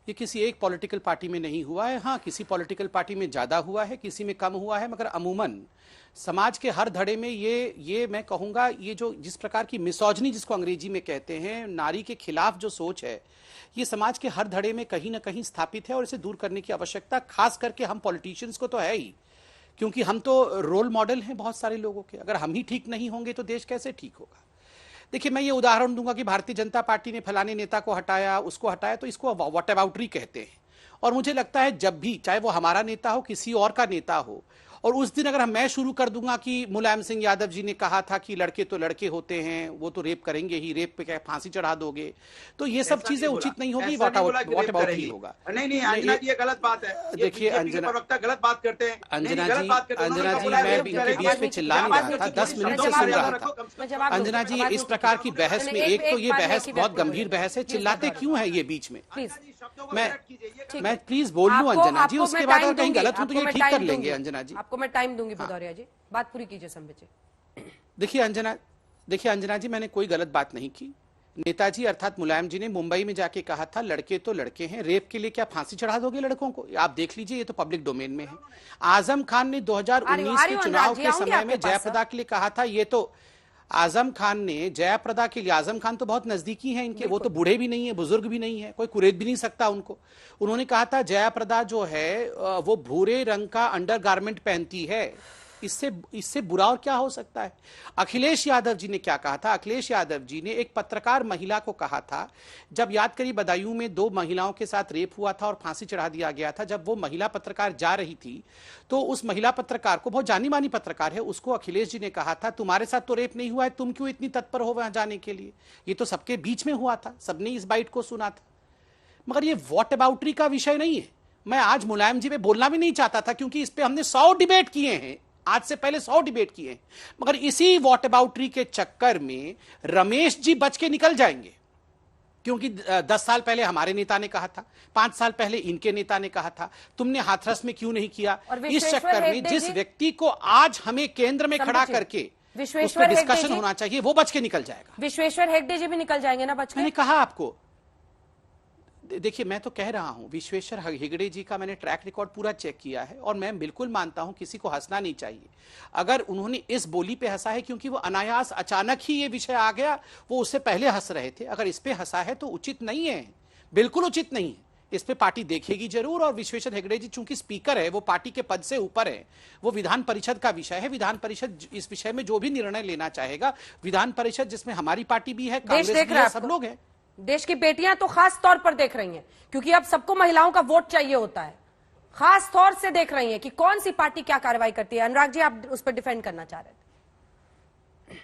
ये किसी एक पॉलिटिकल पार्टी में नहीं हुआ है। हाँ, किसी पॉलिटिकल पार्टी में ज्यादा हुआ है, किसी में कम हुआ है, मगर अमूमन समाज के हर धड़े में ये मैं कहूंगा, ये जो जिस प्रकार की मिसोजनी जिसको अंग्रेजी में कहते हैं, नारी के खिलाफ जो सोच है, ये समाज के हर धड़े में कहीं ना कहीं स्थापित है, और इसे दूर करने की आवश्यकता खास करके हम पॉलिटिशियंस को तो है ही, क्योंकि हम तो रोल मॉडल हैं बहुत सारे लोगों के। अगर हम ही ठीक नहीं होंगे तो देश कैसे ठीक होगा? देखिए, मैं ये उदाहरण दूंगा कि भारतीय जनता पार्टी ने फलाने नेता को हटाया, उसको हटाया, तो इसको व्हाट अबाउटरी कहते हैं। और मुझे लगता है जब भी, चाहे वो हमारा नेता हो, किसी और का नेता हो, और उस दिन अगर मैं शुरू कर दूंगा कि मुलायम सिंह यादव जी ने कहा था कि लड़के तो लड़के होते हैं, वो तो रेप करेंगे ही, रेप पे क्या फांसी चढ़ा दोगे, तो ये सब चीजें उचित नहीं होगी। व्हाट अबाउट ही होगा। नहीं अंजना जी, ये गलत बात है। देखिए अंजना, गलत बात करते हैं अंजना जी, मैं इनके बीच में चिल्ला नहीं रहा था, 10 मिनट से सुन रहा था। अंजना जी, इस प्रकार की बहस में, एक तो ये बहस बहुत गंभीर बहस है, चिल्लाते क्यों है ये बीच में? मैं प्लीज बोल लूं अंजना जी, उसके बाद अगर कहीं गलत हूं तो ये ठीक कर लेंगे अंजना जी। आपको मैं टाइम दूंगी भदौरिया जी, बात पूरी कीजिए संबित जी। देखिए अंजना, देखिए अंजना जी, मैंने कोई गलत बात नहीं की। नेताजी अर्थात मुलायम जी ने मुंबई में जाके कहा था लड़के तो लड़के हैं, रेप के लिए क्या फांसी चढ़ा दोगे लड़कों को? आप देख लीजिए, ये तो पब्लिक डोमेन में है। आजम खान ने 2019 के चुनाव के समय में जयप्रदा के लिए कहा था, ये तो आजम खान ने जयप्रदा के लिए, आजम खान तो बहुत नजदीकी हैं इनके, वो तो बूढ़े भी नहीं है, बुजुर्ग भी नहीं है, कोई कुरेद भी नहीं सकता उनको। उन्होंने कहा था जयप्रदा जो है वो भूरे रंग का अंडरगारमेंट पहनती है, इससे बुरा और क्या हो सकता है। अखिलेश यादव जी ने क्या कहा था? अखिलेश यादव जी ने एक पत्रकार महिला को कहा था, जब याद करिए बदायूं में 2 महिलाओं के साथ रेप हुआ था और फांसी चढ़ा दिया गया था, जब वो महिला पत्रकार जा रही थी तो उस महिला पत्रकार को, बहुत जानी मानी पत्रकार है, उसको अखिलेश जी ने कहा था तुम्हारे साथ तो रेप नहीं हुआ है, तुम क्यों इतनी तत्पर हो वहां जाने के लिए? ये तो सबके बीच में हुआ था, सबने इस बाइट को सुना था। मगर ये वॉट अबाउटरी का विषय नहीं है। मैं आज मुलायम जी पे बोलना भी नहीं चाहता था, क्योंकि इस पे हमने 100 डिबेट किए हैं, आज से पहले 100 डिबेट किए, मगर इसी वॉट अबाउटरी के चक्कर में रमेश जी बच के निकल जाएंगे। क्योंकि 10 साल पहले हमारे नेता ने कहा था, 5 साल पहले इनके नेता ने कहा था, तुमने हाथरस में क्यों नहीं किया? इस चक्कर में जिस व्यक्ति को आज हमें केंद्र में खड़ा करके उस पर डिस्कशन होना चाहिए, वो बच के निकल जाएगा। विश्वेश्वर हेगड़े जी भी निकल जाएंगे ना बच के? मैंने कहा आपको, देखिए मैं तो कह रहा हूं, विश्वेश्वर हेगड़े जी का मैंने ट्रैक रिकॉर्ड पूरा चेक किया है और मैं बिल्कुल मानता हूं किसी को हंसना नहीं चाहिए। अगर उन्होंने इस बोली पे हंसा है क्योंकि वो अनायास अचानक ही ये विषय आ गया, वो उससे पहले हंस रहे थे, अगर इस पे हंसा है तो उचित नहीं है, बिल्कुल उचित नहीं है। इस पे पार्टी देखेगी जरूर। और विश्वेश्वर हेगड़े जी चूंकि स्पीकर है, वो पार्टी के पद से ऊपर है, वो विधान परिषद का विषय है, विधान परिषद इस विषय में जो भी निर्णय लेना चाहेगा, विधान परिषद जिसमें हमारी पार्टी भी है, कांग्रेस भी है, सब लोग हैं। देश की बेटियां तो खास तौर पर देख रही हैं, क्योंकि अब सबको महिलाओं का वोट चाहिए होता है, खास तौर से देख रही हैं कि कौन सी पार्टी क्या कार्रवाई करती है। अनुराग जी, आप उस पर डिफेंड करना चाह रहे थे।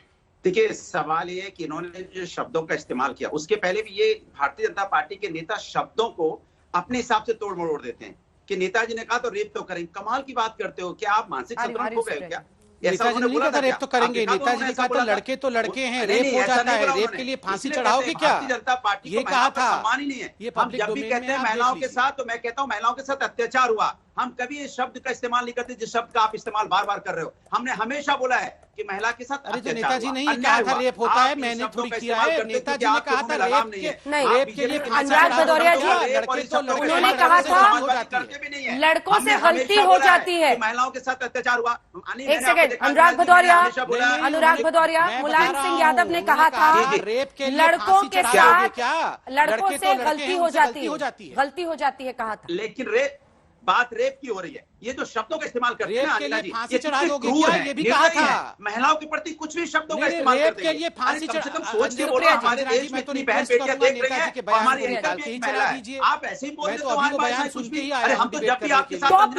देखिए, सवाल ये है कि इन्होंने जो शब्दों का इस्तेमाल किया, उसके पहले भी ये भारतीय जनता पार्टी के नेता शब्दों को अपने हिसाब से तोड़ मरोड़ देते हैं कि नेताजी ने कहा तो रेप तो करेंगे। कमाल की बात करते हो, क्या आप मानसिक संतुलन खो गए क्या? नेताजी ने कहा था रेप तो करेंगे, नेताजी ने कहा था लड़के तो लड़के हैं, रेप हो जाता है, रेप के लिए फांसी चढ़ाओगे क्या? जनता पार्टी ये कहा था। सम्मान ही नहीं है। ये हम जब भी कहते हैं महिलाओं के साथ, तो मैं कहता हूं महिलाओं के साथ अत्याचार हुआ, हम कभी इस शब्द का इस्तेमाल नहीं करते जिस शब्द का आप इस्तेमाल बार बार कर रहे हो। हमने हमेशा बोला है कि महिला के साथ अरे जो नेताजी नहीं कहा था रेप होता है, मैंने थोड़ी किया है। नेताजी ने कहा था रेप के लिए अनुराग भदौरिया जी, उन्होंने कहा था लड़कों से गलती हो जाती है, महिलाओं के साथ अत्याचार हुआ। एक सेकंड, अनुराग भदौरिया, मुलायम सिंह यादव ने कहा था लड़कों के साथ लड़कों से गलती हो जाती है, कहा था। लेकिन बात रेप की हो रही है, ये जो शब्दों का इस्तेमाल करते हैं के लिए फांसी चढ़ा दोगे क्या? ये भी कहा था। महिलाओं के प्रति कुछ भी शब्दों का इस्तेमाल करते हैं। के लिए फांसी कम से कम सोच के बोलो, हमारे देश में इतनी बहन बेटियां देख रही हैं, हमारी इनका भी एक महिला है। आप ऐसे ही बोल देते हो, हमारे पास कुछ भी। अरे हम तो जब भी आपके साथ टॉप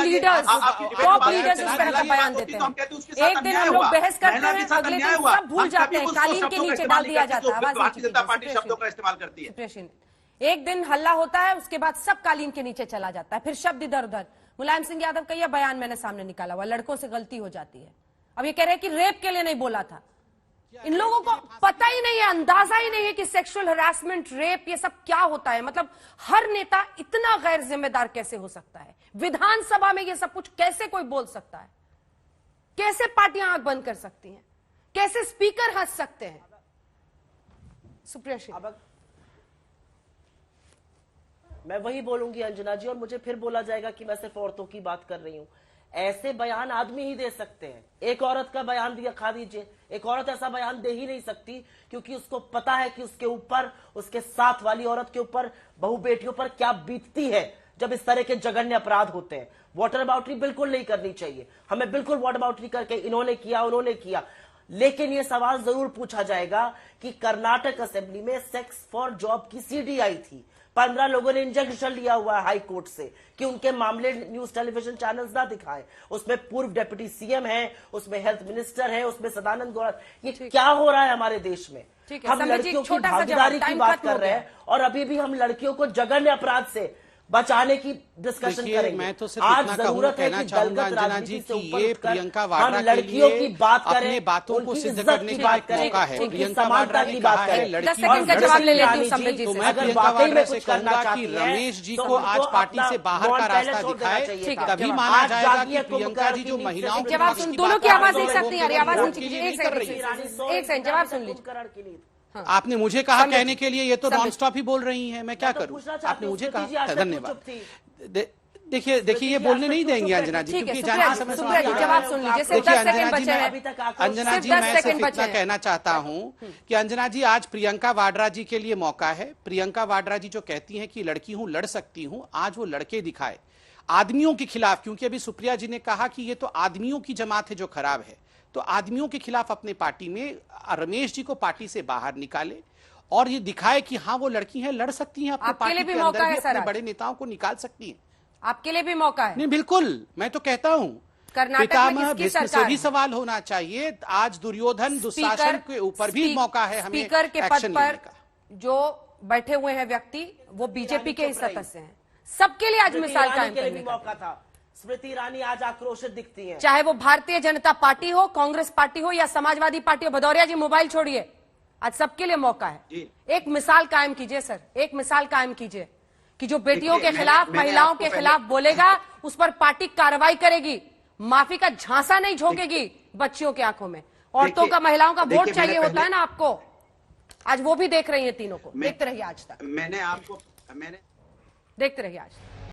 लीडर्स इस तरह का बयान देते हैं, एक दिन हम लोग बहस करते हैं, अगले दिन सब भूल जाते हैं, कालीन के नीचे डाल दिया जाता है। भारतीय जनता पार्टी शब्दों का इस्तेमाल करती है। एक दिन हल्ला होता है, उसके बाद सब कालीन के नीचे चला जाता है, फिर शब्द इधर उधर। मुलायम सिंह यादव का यह बयान मैंने सामने निकाला हुआ, लड़कों से गलती हो जाती है। अब ये कह रहे हैं कि रेप के लिए नहीं बोला था। इन लोगों को पता ही नहीं है, अंदाजा ही नहीं है कि सेक्सुअल हरासमेंट, रेप, ये सब क्या होता है। मतलब हर नेता इतना गैर जिम्मेदार कैसे हो सकता है? विधानसभा में ये सब कुछ कैसे कोई बोल सकता है? कैसे पार्टियां आंख बंद कर सकती हैं? कैसे स्पीकर हंस सकते हैं? सुप्रिया, मैं वही बोलूंगी अंजना जी, और मुझे फिर बोला जाएगा कि मैं सिर्फ औरतों की बात कर रही हूं। ऐसे बयान आदमी ही दे सकते हैं। एक औरत का बयान दिखा दीजिए, एक औरत ऐसा बयान दे ही नहीं सकती, क्योंकि उसको पता है कि उसके ऊपर, उसके साथ वाली औरत के ऊपर, बहू बेटियों पर क्या बीतती है जब इस तरह के जघन्य अपराध होते हैं। वाटर बाउंड्री बिल्कुल नहीं करनी चाहिए, हमें बिल्कुल वाटर बाउंड्री करके इन्होंने किया, लेकिन यह सवाल जरूर पूछा जाएगा कि कर्नाटक असेंबली में सेक्स फॉर जॉब की सीडी आई थी, 15 लोगों ने इंजेक्शन लिया हुआ है हाई कोर्ट से कि उनके मामले न्यूज टेलीविजन चैनल्स ना दिखाएं। उसमें पूर्व डिप्टी सीएम है, उसमें हेल्थ मिनिस्टर है, उसमें सदानंद गौड़ा। ये क्या हो रहा है हमारे देश में? हम लड़कियों की भागीदारी की बात कर रहे हैं और अभी भी हम लड़कियों को जघन्य अपराध से बचाने की डिस्कशन देखिए, करेंगे। मैं तो सिर्फ आज इतना जरूरत है कहना कि चाहूंगा दलगत अंजना जी राजनीति से कि ऊपर ये उठकर प्रियंका हम वाड्रा के लड़कियों लिए की बात करें, अपने बातों को उनकी सिद्ध इज्जत करने की का बात एक करें, मौका है। उनकी प्रियंका समानता वाड्रा की ने बात कहा है करें। लड़की 10 सेकंड का जवाब ले लेती हूँ रानी समृद्धि जी, से। तो मैं अगर प्रियंका वाकई वाड्रा में से कुछ करना कहूंगा कि चाहती हैं, रमेश जी तो को आज उनको पार्टी अपना से बाहर बॉन्ड का पहले रास्ता छोड़ देना दिखाए, चाहिए था। तभी आज माना जाएगा जागिए कि कुंभ प्रियंका जी की जो नींद से महिलाओं के जवाब पक्ष सुन, की दोनों बात की कर आवाज रही एक है, साथ नहीं आ रही, आवाज वो नीचे उनके लिए कीजिए, नहीं कर रही है। एक सेकंड जवाब सुन लीजिए। आपने मुझे कहा कहने के लिए, ये तो नॉन स्टॉप ही बोल रही हैं, मैं क्या करूं? आपने मुझे कहा, धन्यवाद। देखिए ये बोलने नहीं देंगे अंजना जी, क्योंकि जाने समय जवाब सुन लीजिए, सिर्फ 10 सेकंड बचे हैं। अंजना जी मैं सिर्फ इतना कहना चाहता हूं कि अंजना जी आज प्रियंका वाड्रा जी के लिए मौका है। प्रियंका वाड्रा जी जो कहती हैं कि लड़की हूं, लड़ सकती हूं, आज वो लड़के दिखाए आदमियों के खिलाफ, क्योंकि अभी सुप्रिया जी ने कहा कि ये तो आदमियों की जमात है जो खराब है, तो आदमियों के खिलाफ अपने पार्टी में रमेश जी को पार्टी से बाहर निकाले और ये दिखाए कि हाँ वो लड़की हैं, लड़ सकती हैं, अपने पार्टी के अंदर भी अपने बड़े नेताओं को निकाल सकती हैं। आपके लिए भी मौका है। नहीं बिल्कुल, मैं तो कहता हूं पितामह भीष्म से भी सवाल होना चाहिए। आज दुर्योधन दुशासन के ऊपर भी मौका है हमें स्पीकर के पद पर जो बैठे हुए हैं व्यक्ति वो बीजेपी के ही सदस्य हैं, सबके लिए आज मिसाल कायम करने का मौका था। स्मृति ईरानी आज आक्रोशित दिखती हैं, चाहे वो भारतीय जनता पार्टी हो, कांग्रेस पार्टी हो या समाजवादी पार्टी हो। भदौरिया जी मोबाइल छोड़िए, आज सबके लिए मौका है। एक मिसाल कायम कीजिए सर, एक मिसाल कायम कीजिए कि जो बेटियों के खिलाफ, महिलाओं के खिलाफ बोलेगा उस पर पार्टी कार्रवाई करेगी, माफी का झांसा नहीं झोंकेगी बच्चियों की आंखों में। औरतों का, महिलाओं का वोट चाहिए होता है ना आपको, आज वो भी देख रही है तीनों को। देखते रहिए आज तक, मैंने देखते रहिए आज तक।